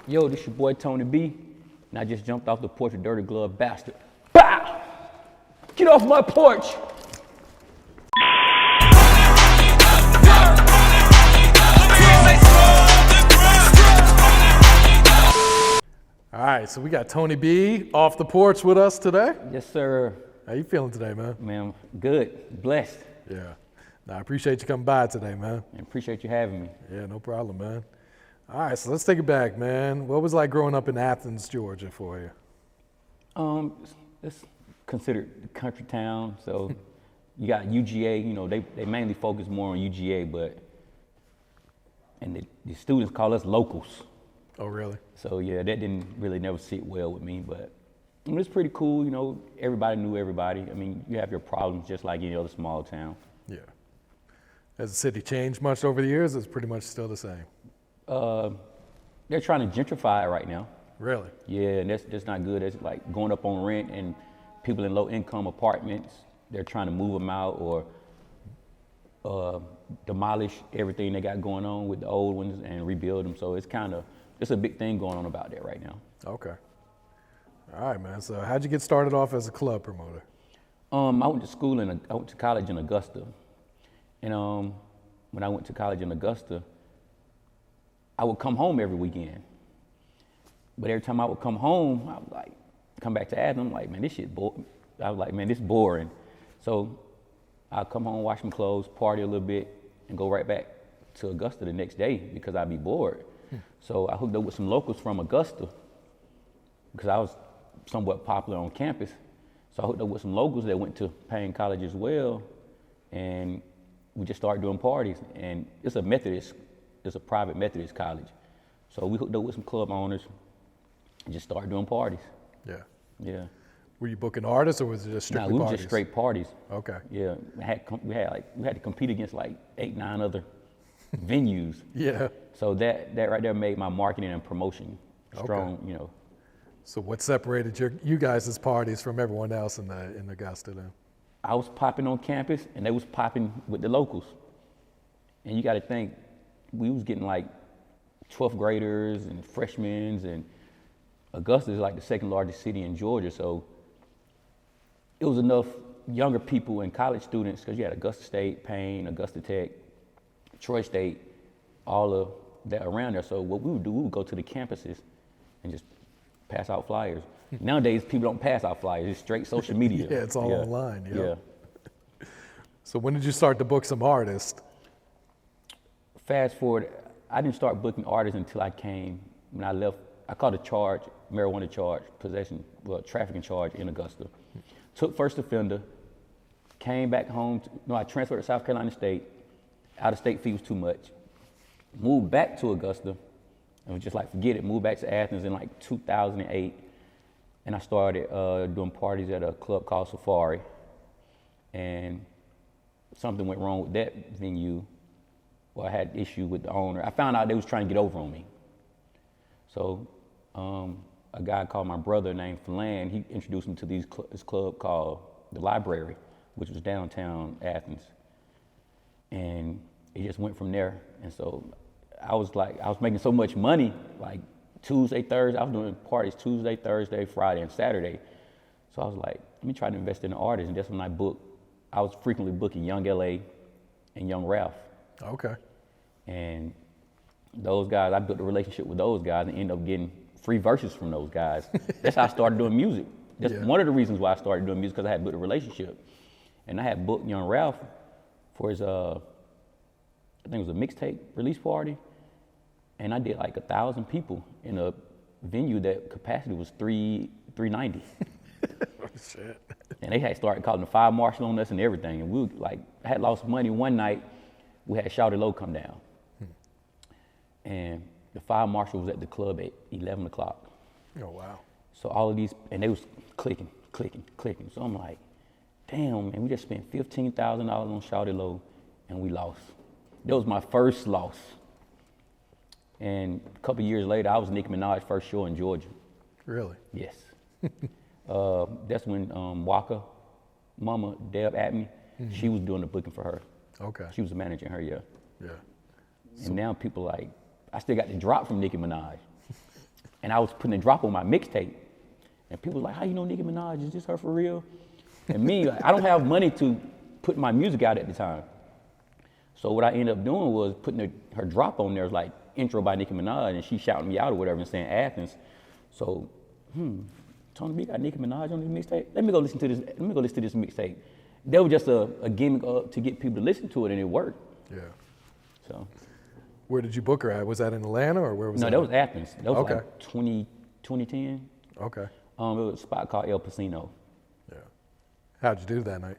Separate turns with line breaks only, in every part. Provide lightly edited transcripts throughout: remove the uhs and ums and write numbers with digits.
Yo, this your boy Tony B, and I just jumped off the porch, a dirty glove bastard. Bow! Get off my porch!
All right, so we got Tony B off the porch with us today.
Yes, sir.
How you feeling today, man?
Man, good, blessed.
Yeah. I appreciate you coming by today, man.
And appreciate you having me.
Yeah, no problem, man. All right, so let's take it back, man. What was it like growing up in Athens, Georgia for you?
It's considered a country town, so you got UGA, you know, they mainly focus more on UGA, and the students call us locals.
Oh, really?
So yeah, that didn't really never sit well with me, but I mean, it's pretty cool, you know, everybody knew everybody. I mean, you have your problems just like any other small town.
Yeah. Has the city changed much over the years? It's pretty much still the same.
They're trying to gentrify it right now.
Really?
Yeah, and that's not good. It's like going up on rent, and people in low income apartments, they're trying to move them out or demolish everything they got going on with the old ones and rebuild them. So it's a big thing going on about that right now.
Okay. All right, man. So how'd you get started off as a club promoter?
I went to college in Augusta. And when I went to college in Augusta, I would come home every weekend. But every time I would come home, I would like come back to Athens. I'm like, man, this shit boring. I was like, man, this is boring. So I'd come home, wash my clothes, party a little bit, and go right back to Augusta the next day because I'd be bored. So I hooked up with some locals from Augusta because I was somewhat popular on campus. So I hooked up with some locals that went to Payne College as well, and we just started doing parties. And it's a private Methodist college. So we hooked up with some club owners and just started doing parties.
Yeah.
Yeah.
Were you booking artists, or was it just strictly
we were
parties?
just straight parties.
Okay.
Yeah, we had to compete against like 8-9 other venues.
Yeah.
So that right there made my marketing and promotion strong.
Okay.
You know.
So what separated you guys' parties from everyone else in Augusta then?
I was popping on campus, and they was popping with the locals. And you got to think, we was getting like 12th graders and freshmen, and Augusta is like the second largest city in Georgia. So it was enough younger people and college students, because you had Augusta State, Payne, Augusta Tech, Troy State, all of that around there. So what we would do, we would go to the campuses and just pass out flyers. Nowadays, people don't pass out flyers. It's straight social media.
Yeah, it's all online.
Yeah.
So when did you start to book some artists?
Fast forward, I didn't start booking artists until when I left. I caught a charge, marijuana charge, trafficking charge in Augusta. Took first offender, came back home. I transferred to South Carolina State. Out-of-state fee was too much. Moved back to Augusta, and was just like, forget it. Moved back to Athens in like 2008. And I started doing parties at a club called Safari. And something went wrong with that venue. Well, I had issue with the owner. I found out they was trying to get over on me. So a guy called my brother named Philan, he introduced me to this club called The Library, which was downtown Athens. And it just went from there. And so I was making so much money, like Tuesday, Thursday. I was doing parties Tuesday, Thursday, Friday, and Saturday. So I was like, let me try to invest in the artists. And that's when I was frequently booking Young LA and Young Ralph.
Okay.
And those guys, I built a relationship with those guys and ended up getting free verses from those guys. That's how I started doing music. That's one of the reasons why I started doing music, because I had built a relationship. And I had booked Young Ralph for his, I think it was a mixtape release party. And I did like 1,000 people in a venue that capacity was 390.
Oh, shit.
And they had started calling the fire marshal on us and everything. And we I had lost money one night. We had Shawty Low come down. And the fire marshal was at the club at 11 o'clock.
Oh, wow.
So all of these, and they was clicking. So I'm like, damn, man, we just spent $15,000 on Shawty Low and we lost. That was my first loss. And a couple years later, I was Nicki Minaj's first show in Georgia.
Really?
Yes. That's when Waka, Mama, Deb Atme, she was doing the booking for her.
Okay.
She was managing her, yeah.
Yeah.
And now people I still got the drop from Nicki Minaj. And I was putting a drop on my mixtape. And people were like, how you know Nicki Minaj? Is this her for real? And me, like, I don't have money to put my music out at the time. So what I ended up doing was putting her drop on there, like intro by Nicki Minaj, and she shouting me out or whatever and saying Athens. So, Tony B got Nicki Minaj on this mixtape? Let me go listen to this mixtape. That was just a gimmick to get people to listen to it, and it worked.
Yeah.
So.
Where did you book her at? Was that in Atlanta or where was that?
No, that was Athens. That was
okay.
like 2010.
Okay.
It was a spot called El Pasino.
Yeah. How'd you do that night?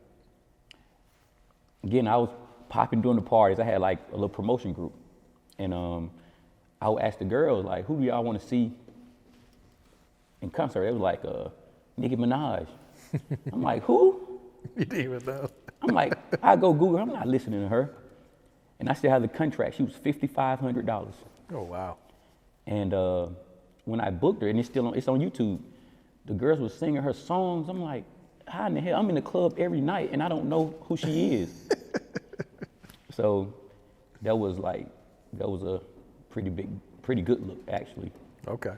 Again, I was popping during the parties. I had like a little promotion group. And I would ask the girls, like, who do y'all want to see in concert? It was like Nicki Minaj. I'm like, who?
You didn't even know.
I'm like, I go Google, I'm not listening to her. And I still have the contract. She was $5,500.
Oh, wow.
And when I booked her, and it's on YouTube, the girls were singing her songs. I'm like, how in the hell? I'm in the club every night and I don't know who she is. So that was a pretty good look, actually.
Okay.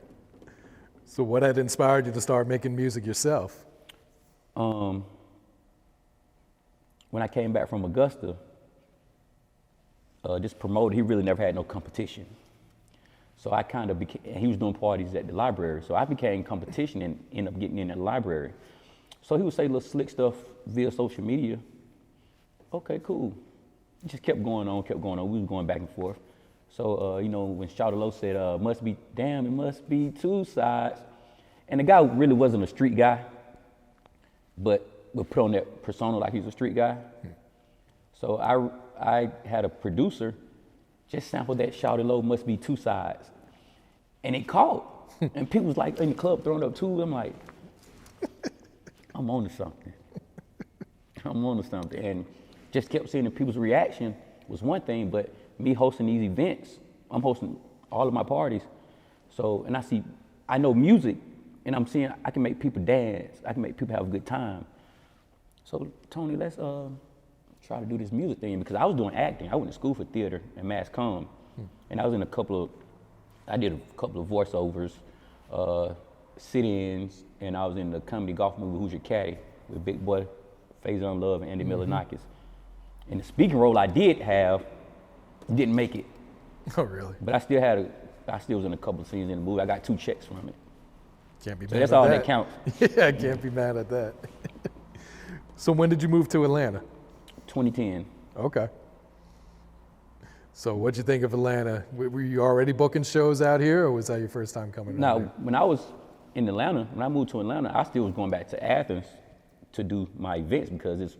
So what had inspired you to start making music yourself?
When I came back from Augusta, this promoter, he really never had no competition. So I kind of became, and he was doing parties at the library. So I became competition and ended up getting in the library. So he would say little slick stuff via social media. Okay, cool. It just kept going on. We was going back and forth. So, when Shawty Lo said, it must be two sides. And the guy really wasn't a street guy, but would put on that persona like he's a street guy. So I had a producer just sample that Shawty Lo must be two sides. And it caught. And people was like in the club throwing up too. I'm like, I'm on to something. And just kept seeing the people's reaction was one thing, but me hosting these events, I'm hosting all of my parties. So, and I know music, and I'm seeing I can make people dance. I can make people have a good time. So Tony, let's try to do this music thing, because I was doing acting. I went to school for theater and mass comm, and I did a couple of voiceovers, sit-ins, and I was in the comedy golf movie Who's Your Caddy with Big Boy, Faison Love, and Andy Milonakis. And the speaking role I did have didn't make it.
Oh, really?
But I still was in a couple of scenes in the movie. I got 2 checks from it.
Can't be mad
So that's
at
all
that.
that counts.
Yeah, I can't be mad at that. So when did you move to Atlanta?
2010.
Okay. So what'd you think of Atlanta? Were you already booking shows out here, or was that your first time coming
Now,
out here?
when I was in Atlanta, when I moved to Atlanta, I still was going back to Athens to do my events, because it's,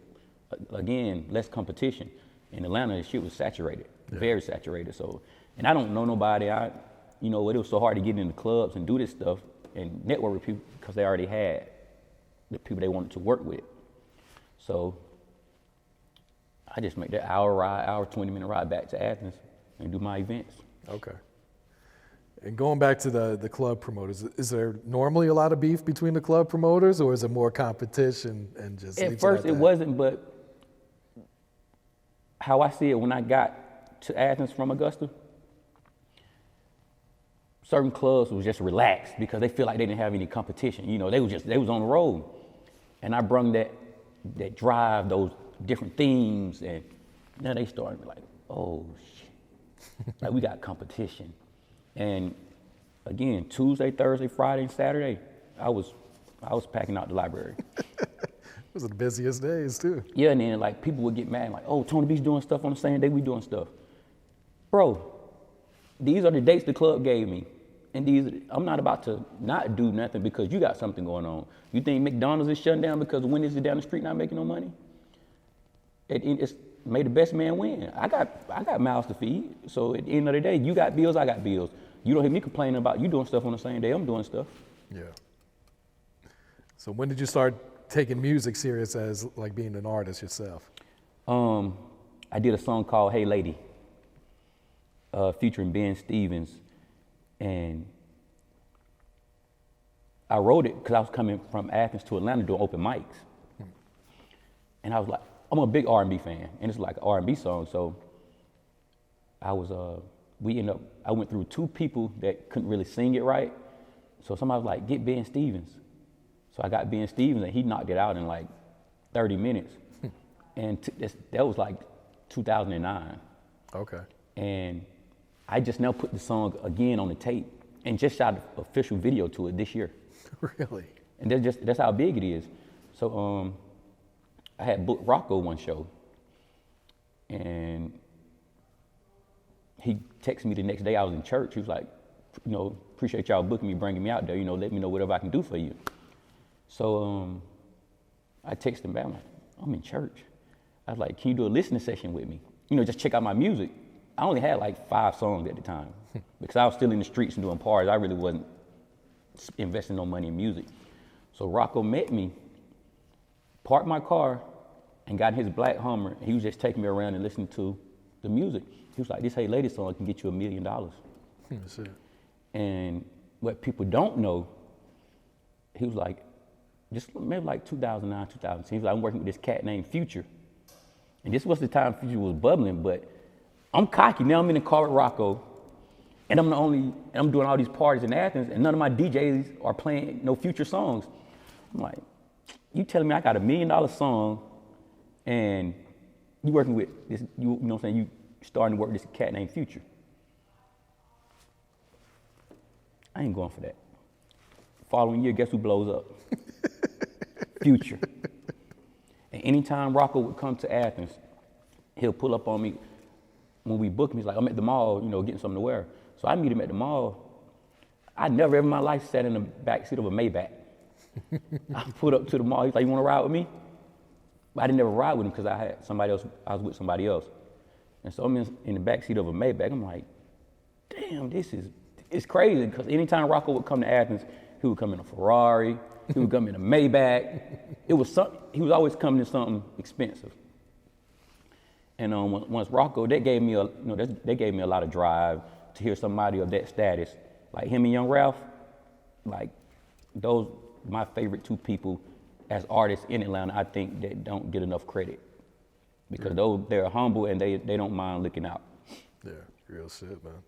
again, less competition. In Atlanta, the shit was saturated, very saturated. So, and I don't know nobody. It was so hard to get into clubs and do this stuff and network with people, because they already had the people they wanted to work with. So I just make that hour 20-minute ride back to Athens and do my events.
Okay. And going back to the club promoters, is there normally a lot of beef between the club promoters, or is it more competition and just?
At first it wasn't, but how I see it, when I got to Athens from Augusta, certain clubs was just relaxed because they feel like they didn't have any competition. They was on the road. And I brung that drive, those different themes, and now they started to be like, oh shit, like we got competition. And again, Tuesday, Thursday, Friday, and Saturday, I was packing out the library.
Those are the busiest days too.
Yeah, and then like people would get mad, like, oh, Tony B's doing stuff on the same day we doing stuff. Bro, these are the dates the club gave me. And I'm not about to not do nothing because you got something going on. You think McDonald's is shutting down because Wendy's is down the street not making no money? It's made the best man win. I got mouths to feed. So at the end of the day, you got bills, I got bills. You don't hear me complaining about you doing stuff on the same day I'm doing stuff.
Yeah. So when did you start taking music serious as like being an artist yourself?
I did a song called Hey Lady, featuring Ben Stevens. And I wrote it because I was coming from Athens to Atlanta doing open mics. And I was like, I'm a big R&B fan, and it's like an R&B song. So I went through 2 people that couldn't really sing it right. So somebody was like, get Ben Stevens. So I got Ben Stevens, and he knocked it out in like 30 minutes. And that was like 2009.
Okay.
And I just now put the song again on the tape and just shot an official video to it this year.
Really?
And that's how big it is. So I had booked Rocko one show, and he texted me the next day. I was in church. He was like, you know, appreciate y'all booking me, bringing me out there. You know, let me know whatever I can do for you. So I texted him back. I'm like, I'm in church. I was like, can you do a listening session with me? You know, just check out my music. I only had like 5 songs at the time because I was still in the streets and doing parties. I really wasn't investing no money in music. So Rocko met me, parked my car, and got in his black Hummer. He was just taking me around and listening to the music. He was like, this Hey Lady song can get you $1 million.
That's it.
And what people don't know, he was like, just maybe like 2009, 2010, he was like, I'm working with this cat named Future. And this was the time Future was bubbling, but I'm cocky. Now I'm in the car with Rocko, and I'm doing all these parties in Athens, and none of my DJs are playing no Future songs. I'm like, you telling me I got $1 million song, and you working with this, you know what I'm saying, you starting to work with this cat named Future. I ain't going for that. Following year, guess who blows up? Future. And anytime Rocko would come to Athens, he'll pull up on me. When we book him, he's like, I'm at the mall, you know, getting something to wear. So I meet him at the mall. I never ever in my life sat in the backseat of a Maybach. I put up to the mall. He's like, you want to ride with me? But I didn't ever ride with him because I was with somebody else. And so I'm in the backseat of a Maybach. I'm like, damn, it's crazy. Because anytime Rocko would come to Athens, he would come in a Ferrari. He would come in a Maybach. He was always coming in something expensive. And once Rocko, they gave me a lot of drive to hear somebody of that status, like him and Young Ralph. Like those, my favorite 2 people as artists in Atlanta. I think that don't get enough credit because they're humble and they don't mind looking out.
Yeah, real shit, man.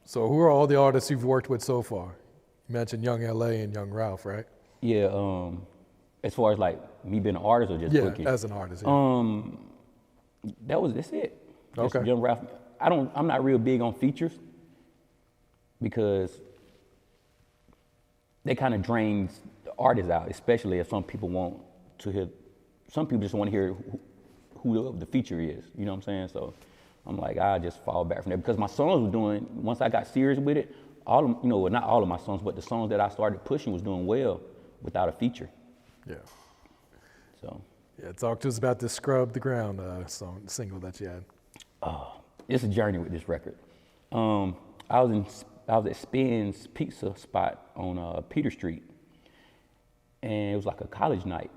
So who are all the artists you've worked with so far? You mentioned Young LA and Young Ralph, right?
Yeah. As far as like me being an artist or just booking?
Yeah, as an artist. Yeah.
That's it. Just
Okay.
Young Ralph. I'm not real big on features because they kind of drains the artist out, especially if some people want to hear. Some people just want to hear who the feature is. You know what I'm saying? So I'm like, I just fall back from that because my songs were doing. Once I got serious with it, not all of my songs, but the songs that I started pushing was doing well without a feature.
Yeah.
So.
Yeah, talk to us about this Scrub the Ground single that you had.
It's a journey with this record. I was at Spin's Pizza spot on Peter Street, and it was like a college night.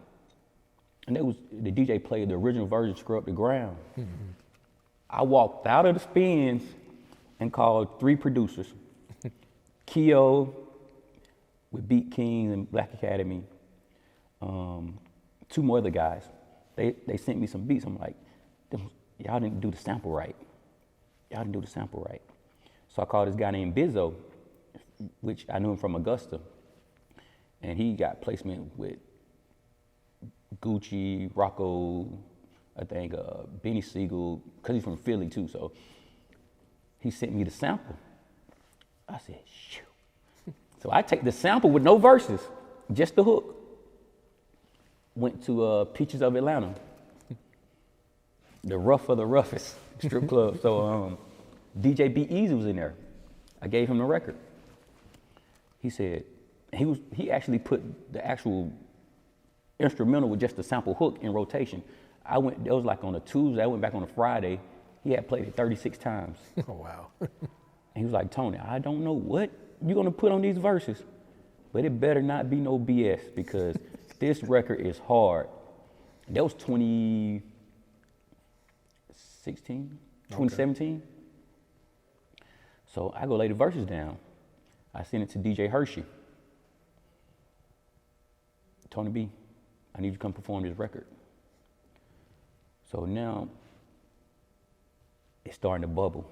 And the DJ played the original version of Scrub the Ground. Mm-hmm. I walked out of the Spins and called 3 producers. Keo with Beat Kings and Black Academy. 2 more other guys. They sent me some beats. I'm like, y'all didn't do the sample right. So I called this guy named Bizzo, which I knew him from Augusta. And he got placement with Gucci, Rocko, I think Benny Siegel, because he's from Philly too. So he sent me the sample. I said, shoo. So I take the sample with no verses, just the hook. Went to Peaches of Atlanta, the rough of the roughest strip club. So DJ B Easy was in there. I gave him the record. He said, he actually put the actual instrumental with just the sample hook in rotation. It was like on a Tuesday, I went back on a Friday. He had played it 36 times.
Oh, wow.
And he was like, Tony, I don't know what you're gonna put on these verses, but it better not be no BS because this record is hard. That was 2017. So I go lay the verses down. I send it to DJ Hershey. Tony B, I need you to come perform this record. So now it's starting to bubble.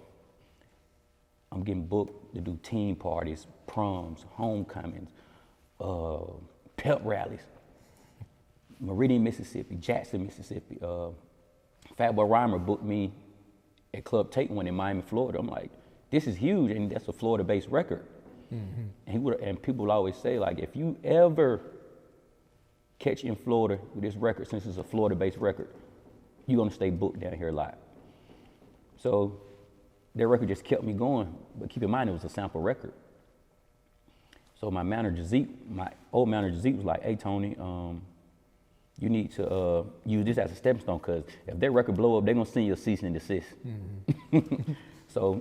I'm getting booked to do team parties, proms, homecomings, pep rallies, Meridian, Mississippi, Jackson, Mississippi. Fatboy Rhymer booked me at Club Take One in Miami, Florida. I'm like, this is huge, and that's a Florida-based record. And people will always say, like, if you ever catch in Florida with this record, since it's a Florida-based record, you're gonna stay booked down here a lot. So that record just kept me going, but keep in mind it was a sample record. So my manager Zeke, my old manager Zeke was like, hey Tony, you need to use this as a stepping stone, because if that record blow up, they're gonna send you a cease and desist. So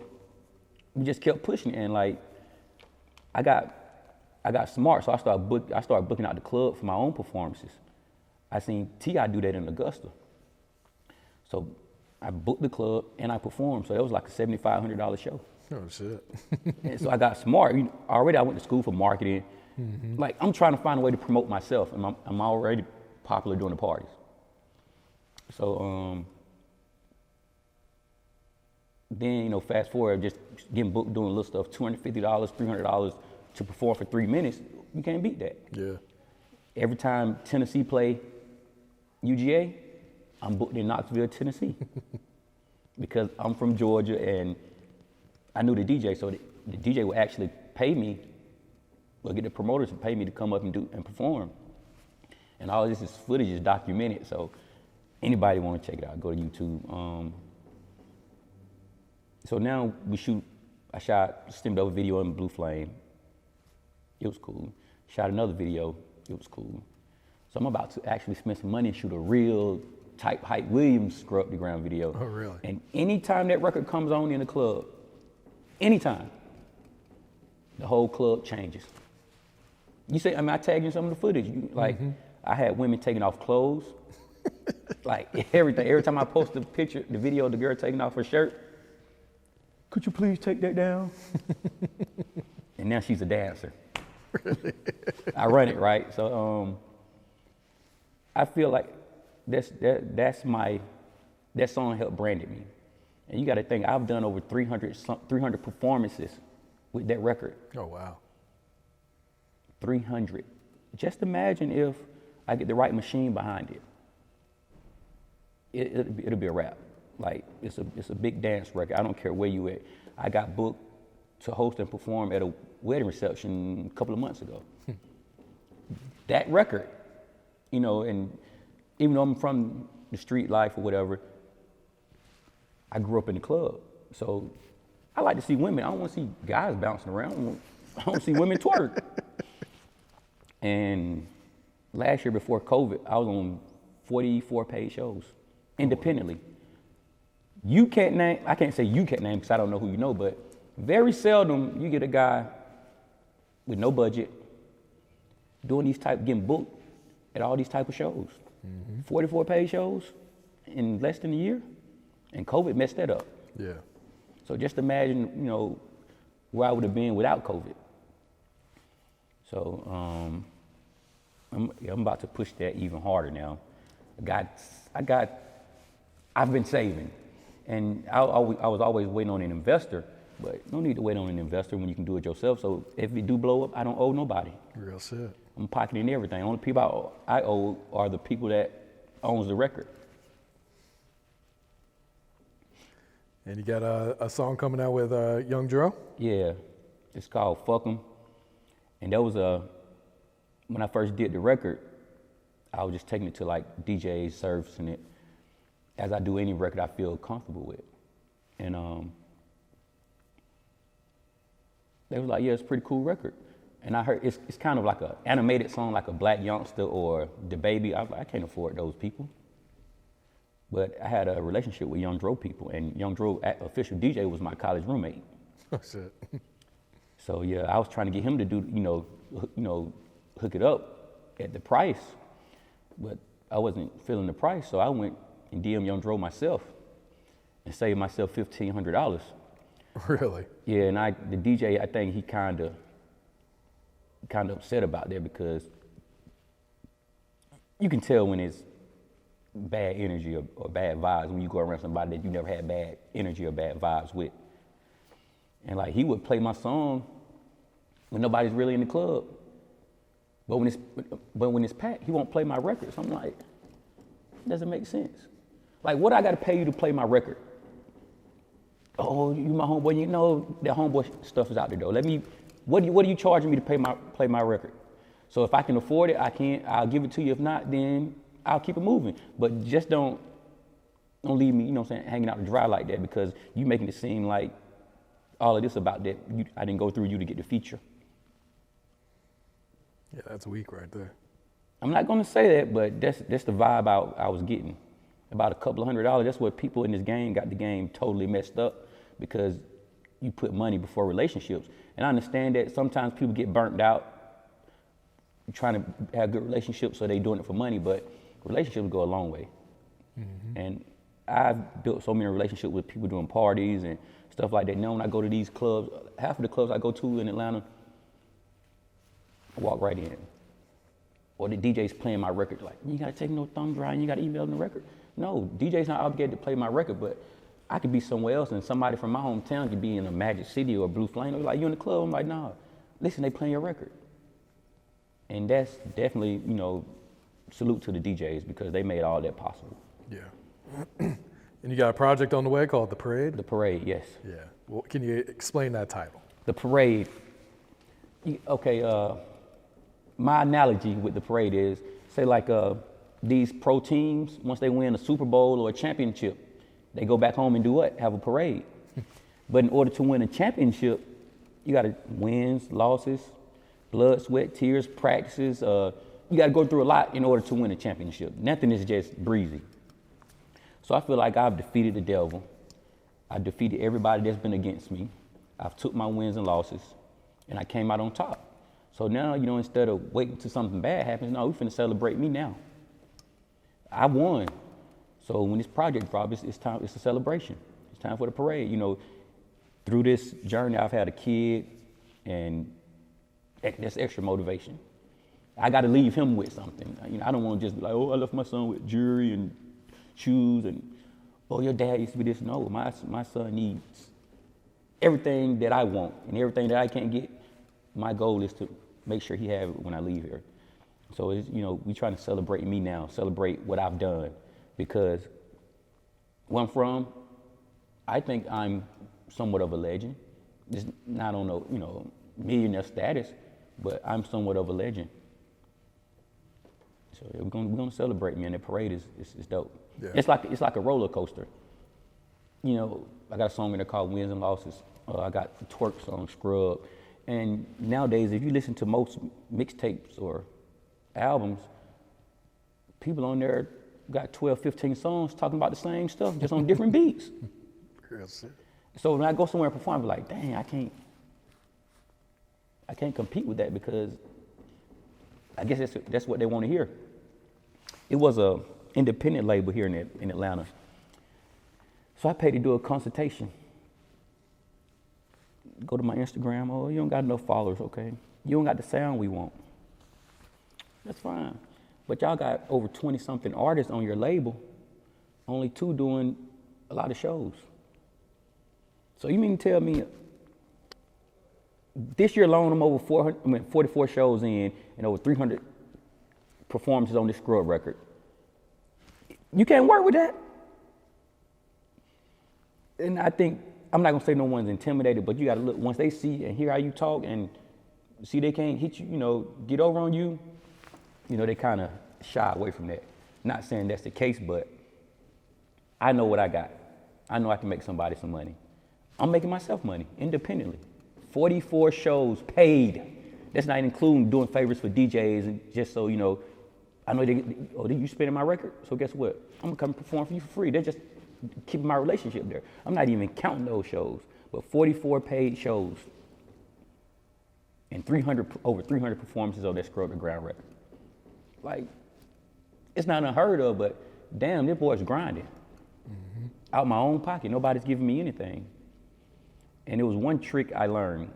we just kept pushing, and like I got smart, so I started booking out the club for my own performances. I seen T.I. do that in Augusta. So I booked the club and I performed, so it was like a $7,500 show.
Oh shit.
And so I got smart. Already I went to school for marketing. Like I'm trying to find a way to promote myself, and I'm already popular during the parties. So then, fast forward, just getting booked doing little stuff, $250, $300 to perform for 3 minutes, you can't beat that.
Yeah.
Every time Tennessee play UGA, I'm booked in Knoxville, Tennessee. Because I'm from Georgia and I knew the DJ, so the DJ would actually pay me, or get the promoters to pay me to come up and perform. And all this footage is documented, so anybody want to check it out, go to YouTube. So now I shot stemmed over video in Blue Flame. It was cool. Shot another video, it was cool. So I'm about to actually spend some money and shoot a real type Hype Williams Scrub the Ground video.
Oh, really?
And anytime that record comes on in the club, anytime, the whole club changes. You say, I tagged in some of the footage. I had women taking off clothes, like everything. Every time I post the picture, the video of the girl taking off her shirt, could you please take that down? And now she's a dancer.
Really?
I run it, right? So I feel like that song helped branded me. And you got to think, I've done over 300 performances with that record.
Oh, wow.
300. Just imagine if I get the right machine behind it. It'll be a wrap. Like, it's a big dance record. I don't care where you at. I got booked to host and perform at a wedding reception a couple of months ago. That record, and even though I'm from the street life or whatever, I grew up in the club. So I like to see women. I don't want to see guys bouncing around. I want to see women twerk. And last year before COVID, I was on 44 paid shows independently. I can't say you can't name because I don't know who you know, but very seldom you get a guy with no budget getting booked at all these type of shows. 44 paid shows in less than a year, and COVID messed that up.
Yeah.
So just imagine, where I would have been without COVID. So I'm about to push that even harder now. I've been saving, and I was always waiting on an investor, but no need to wait on an investor when you can do it yourself. So if it do blow up, I don't owe nobody.
Real shit.
I'm pocketing everything. Only people I owe are the people that owns the record.
And you got a song coming out with Young Dro?
Yeah, it's called Fuck 'Em. And that was when I first did the record, I was just taking it to like DJs, servicing it, as I do any record I feel comfortable with. And they was like, yeah, it's a pretty cool record. And I heard it's kind of like an animated song, like a Black Youngster or The Baby. I was like, I can't afford those people. But I had a relationship with Young Dro people, and Young Dro, official DJ, was my college roommate.
Oh shit.
So yeah, I was trying to get him to do, hook it up at the price, but I wasn't feeling the price, so I went and DM'd Young Dro myself and saved myself $1,500.
Really?
Yeah, and the DJ, I think he kind of upset about that, because you can tell when it's bad energy or bad vibes when you go around somebody that you never had bad energy or bad vibes with. And like, he would play my song when nobody's really in the club. But when it's packed, he won't play my records. I'm like, it doesn't make sense. Like, what I got to pay you to play my record? Oh, you my homeboy. You know that homeboy stuff is out there though. What are you charging me to play my record? So if I can afford it, I'll give it to you. If not, then I'll keep it moving. But just don't leave me, you know what I'm saying, hanging out to dry like that, because you making it seem like all of this about that. I didn't go through you to get the feature.
Yeah, that's weak right there.
I'm not gonna say that, but that's the vibe I was getting. About a couple of $100. That's what people in this game got the game totally messed up, because you put money before relationships. And I understand that sometimes people get burnt out trying to have good relationships, so they doing it for money, but relationships go a long way. Mm-hmm. And I've built so many relationships with people doing parties and stuff like that. Now when I go to these clubs, half of the clubs I go to in Atlanta, I walk right in. Or the DJ's playing my record, like, you gotta take no thumb drive and you gotta email them the record. No, DJ's not obligated to play my record, but I could be somewhere else and somebody from my hometown could be in a Magic City or Blue Flame. They're like, you in the club? I'm like, nah, listen, they playing your record. And that's definitely, you know, salute to the DJs, because they made all that possible.
Yeah. And you got a project on the way called The Parade?
The Parade, yes.
Yeah. Well, can you explain that title?
The Parade. Okay, my analogy with the parade is, say like these pro teams, once they win a Super Bowl or a championship, they go back home and do what? Have a parade. But in order to win a championship, you got to wins, losses, blood, sweat, tears, practices. You got to go through a lot in order to win a championship. Nothing is just breezy. So I feel like I've defeated the devil. I defeated everybody that's been against me. I've took my wins and losses, and I came out on top. So now, you know, instead of waiting till something bad happens, no, we finna celebrate me now. I won. So when this project drops, it's time, it's a celebration. It's time for the parade. You know, through this journey, I've had a kid, and that's extra motivation. I gotta leave him with something. You know, I don't wanna just be like, oh, I left my son with jewelry and shoes, and oh, your dad used to be this. No, my son needs everything that I want, and everything that I can't get. My goal is to make sure he have it when I leave here. So it's, you know, we trying to celebrate me now, celebrate what I've done, because where I'm from, I think I'm somewhat of a legend. Just not on no, you know, millionaire status, but I'm somewhat of a legend. So yeah, we're gonna celebrate me, and the parade is dope. Yeah. It's like a roller coaster. You know, I got a song in there called Wins and Losses. I got the twerk song, Scrub. And nowadays, if you listen to most mixtapes or albums, people on there got 12, 15 songs talking about the same stuff, just on different beats. So when I go somewhere and perform, I be like, dang, I can't compete with that, because I guess that's what they want to hear. It was a independent label here in Atlanta. So I paid to do a consultation. Go to my Instagram, oh, you don't got enough followers, okay? You don't got the sound we want. That's fine. But y'all got over 20-something artists on your label, only 2 doing a lot of shows. So you mean to tell me this year alone I'm over 44 shows in and over 300 performances on this Scrub record? You can't work with that? And I think, I'm not gonna say no one's intimidated, but you gotta look, once they see and hear how you talk and see they can't hit you, you know, get over on you, you know, they kind of shy away from that. Not saying that's the case, but I know what I got. I know I can make somebody some money. I'm making myself money independently. 44 shows paid. That's not including doing favors for DJs, and just so you know, I know you spending my record, so guess what? I'm gonna come perform for you for free. They're just keeping my relationship there. I'm not even counting those shows, but 44 paid shows and over 300 performances of that Scrub the Ground record. Like, it's not unheard of, but damn, this boy's grinding. Mm-hmm. Out my own pocket, nobody's giving me anything. And it was one trick I learned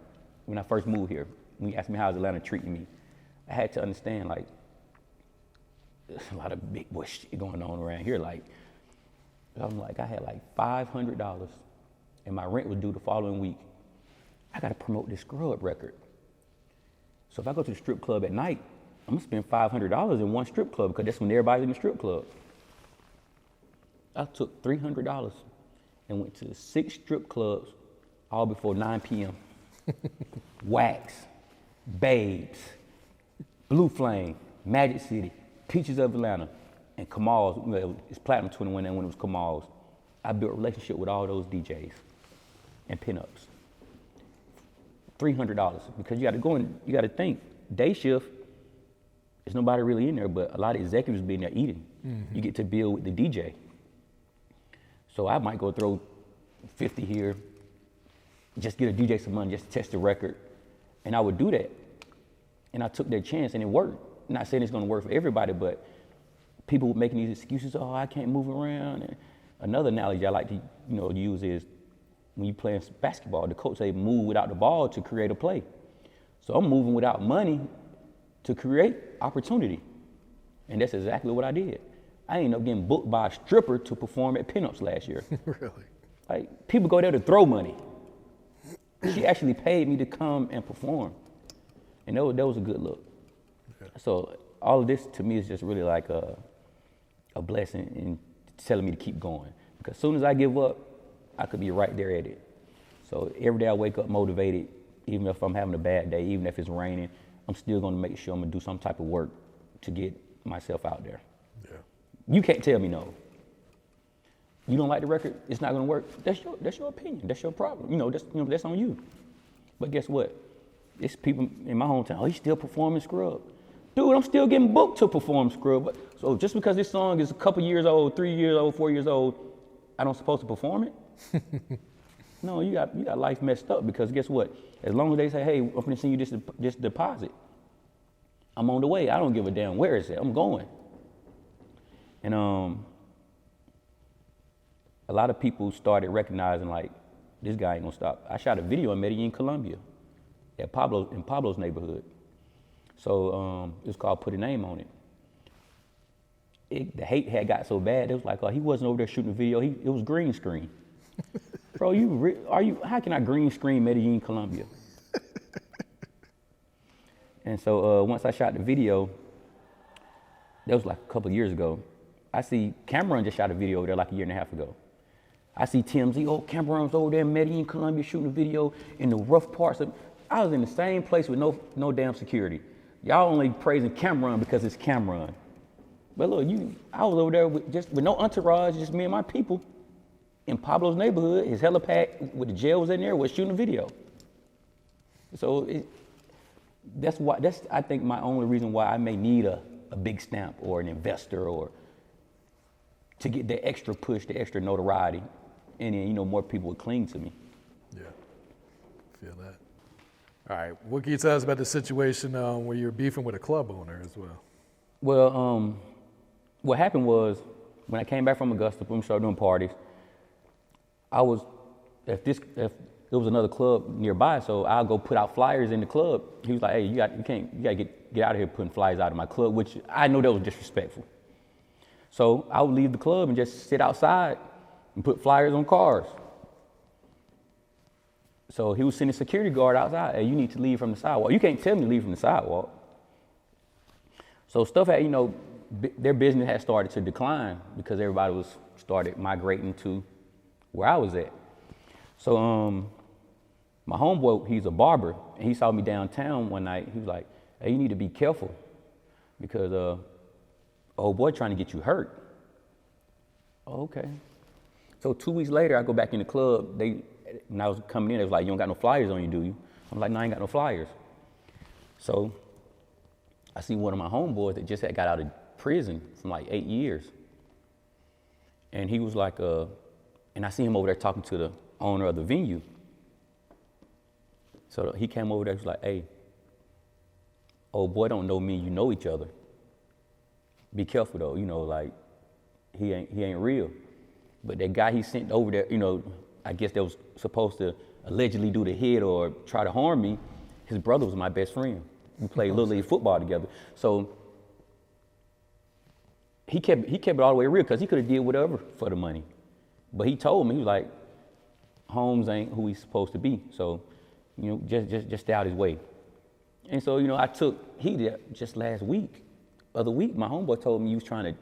when I first moved here. When you asked me how's Atlanta treating me, I had to understand, like, there's a lot of big boy shit going on around here. Like, I'm like, I had like $500 and my rent was due the following week. I gotta promote this Scrub record. So if I go to the strip club at night, I'm gonna spend $500 in one strip club because that's when everybody's in the strip club. I took $300 and went to 6 strip clubs all before 9 p.m. Wax, Babes, Blue Flame, Magic City, Peaches of Atlanta, and Kamal's. Well, it's Platinum 21 and when it was Kamal's. I built a relationship with all those DJs and pinups. $300 because you got to go and you got to think day shift. There's nobody really in there, but a lot of executives be in there eating. You get to build with the DJ. So I might go throw 50 here, just get a DJ some money, just to test the record. And I would do that. And I took that chance and it worked. I'm not saying it's gonna work for everybody, but people were making these excuses, oh, I can't move around. And another analogy I like to use is when you play basketball, the coach say move without the ball to create a play. So I'm moving without money to create opportunity. And that's exactly what I did. I ended up getting booked by a stripper to perform at pinups last year.
Really?
Like, people go there to throw money. She actually paid me to come and perform. And that was a good look. Okay. So all of this to me is just really like a blessing and telling me to keep going. Because as soon as I give up, I could be right there at it. So every day I wake up motivated, even if I'm having a bad day, even if it's raining, I'm still gonna make sure I'm gonna do some type of work to get myself out there. Yeah. You can't tell me no. You don't like the record, it's not gonna work. That's your opinion, that's your problem. That's on you. But guess what? It's people in my hometown, oh, he's still performing Scrub. Dude, I'm still getting booked to perform Scrub. So just because this song is a couple years old, 3 years old, 4 years old, I don't supposed to perform it? No, you got life messed up because guess what? As long as they say, hey, I'm gonna send you this deposit, I'm on the way. I don't give a damn where it's at, I'm going. And a lot of people started recognizing like, this guy ain't gonna stop. I shot a video in Medellin, Colombia, in Pablo's neighborhood. So it's called Put a Name on It. The hate had got so bad, it was like, oh, he wasn't over there shooting a video, it was green screen. Bro, how can I green screen Medellin, Colombia? And so once I shot the video, that was like a couple of years ago, I see Cameron just shot a video over there like a year and a half ago. I see TMZ, oh, Cameron's over there in Medellin, Colombia shooting a video in the rough parts of, I was in the same place with no damn security. Y'all only praising Cameron because it's Cameron. But look, I was over there with no entourage, just me and my people in Pablo's neighborhood. His helipad with the jail was in there, was shooting a video. So that's I think my only reason why I may need a big stamp or an investor or to get the extra push, the extra notoriety, and then more people would cling to me.
Yeah, feel that. All right, what can you tell us about the situation where you're beefing with a club owner as well?
Well, what happened was when I came back from Augusta, we started doing parties. If it was another club nearby, so I'll go put out flyers in the club. He was like, hey, you gotta get out of here putting flyers out of my club, which I know that was disrespectful. So I would leave the club and just sit outside and put flyers on cars. So he was sending a security guard outside, hey, you need to leave from the sidewalk. You can't tell me to leave from the sidewalk. So stuff had, their business had started to decline because everybody started migrating to where I was at. So my homeboy, he's a barber, and he saw me downtown one night. He was like, hey, you need to be careful because old boy trying to get you hurt. Oh, okay. So 2 weeks later, I go back in the club. When I was coming in, they was like, you don't got no flyers on you, do you? I'm like, no, I ain't got no flyers. So I see one of my homeboys that just had got out of prison from like 8 years. And he was like, and I see him over there talking to the owner of the venue. So he came over there, he was like, hey, old boy don't know me, you know each other. Be careful though, like he ain't real. But that guy he sent over there, I guess that was supposed to allegedly do the hit or try to harm me, his brother was my best friend. We played Little League football together. So he kept it all the way real because he could have did whatever for the money. But he told me, he was like, Holmes ain't who he's supposed to be. So, just stay out his way. And so, you know, I took heat just last week. Other week, my homeboy told me he was trying to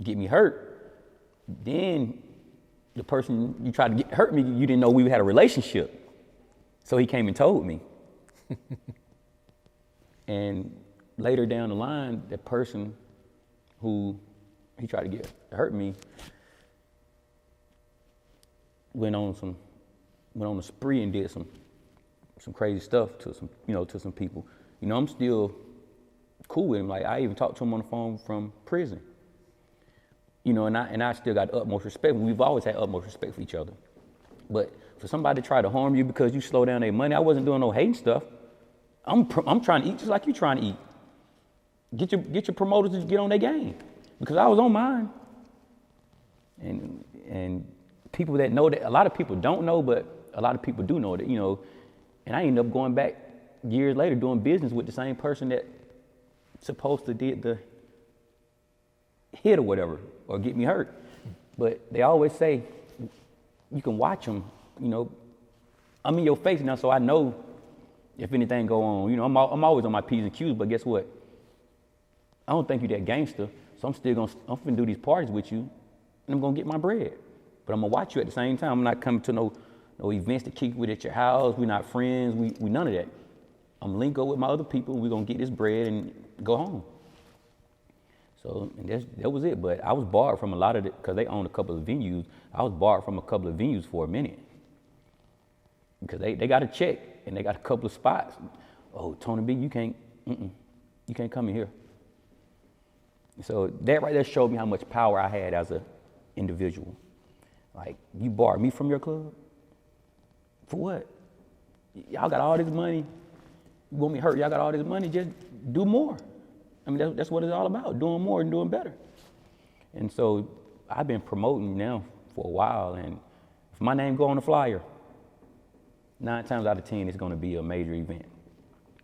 get me hurt. Then the person you tried to hurt me, you didn't know we had a relationship. So he came and told me. And later down the line, that person who he tried to hurt me went on a spree and did some crazy stuff to some people. You know, I'm still cool with him. Like, I even talked to him on the phone from prison. You know, and I still got utmost respect. We've always had utmost respect for each other. But for somebody to try to harm you because you slow down their money, I wasn't doing no hating stuff. I'm trying to eat just like you trying to eat. Get your promoters to get on their game, because I was on mine. And people that know that, a lot of people don't know, but a lot of people do know that, you know. And I ended up going back years later doing business with the same person that supposed to did the hit or whatever, or get me hurt. But they always say, you can watch them, you know. I'm in your face now, so I know if anything go on. You know, I'm always on my P's and Q's, but guess what? I don't think you that gangster, so I'm finna do these parties with you, and I'm gonna get my bread. But I'm gonna watch you at the same time. I'm not coming to no events to kick with at your house. We're not friends, we none of that. I'm gonna link up with my other people, and we're gonna get this bread and go home. So, and that was it. But I was barred from a lot of it, because they own a couple of venues. I was barred from a couple of venues for a minute, because they got a check, and they got a couple of spots. Oh, Tony B, you can't come in here. So that right there showed me how much power I had as an individual. Like, you barred me from your club? For what? Y'all got all this money. You want me to hurt? Y'all got all this money, just do more. I mean, that's what it's all about, doing more and doing better. And so I've been promoting now for a while, and if my name go on the flyer, 9 times out of 10, it's gonna be a major event.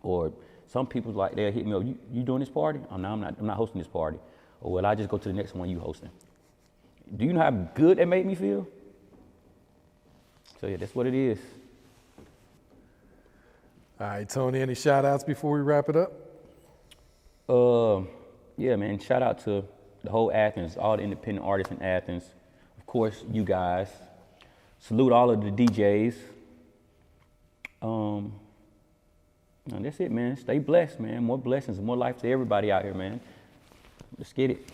Or some people's like, they'll hit me up, you doing this party? Oh, no, I'm not hosting this party. Or, well, I just go to the next one you hosting. Do you know how good that made me feel? So yeah, that's what it is.
All right, Tony, any shout outs before we wrap it up?
Yeah, man, shout out to the whole Athens, all the independent artists in Athens. Of course, you guys. Salute all of the DJs. And that's it, man. Stay blessed, man. More blessings, more life to everybody out here, man. Let's get it.